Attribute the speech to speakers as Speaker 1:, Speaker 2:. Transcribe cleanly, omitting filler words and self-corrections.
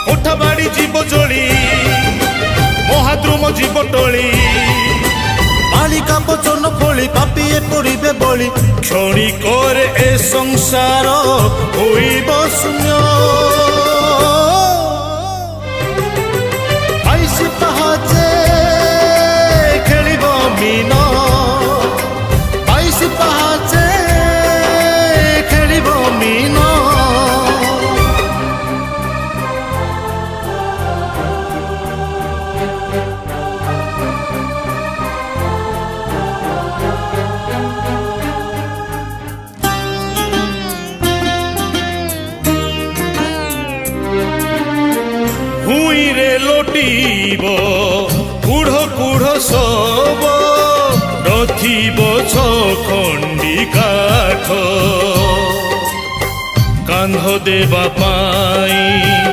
Speaker 1: कोठा बाड़ी जीव जोड़ी महाद्रुम जीव टोली बालिका बचन फली पापिए पड़े बली क्षणी करे ए संसार होइब शून्य आईसी पहाचे खेलिब मीन आईसी पहाचे खेलिब मीन भूईरे लोटीब कूढ़ कूढ़ सब नथिब छखंडी काठ कांध देवा पाई।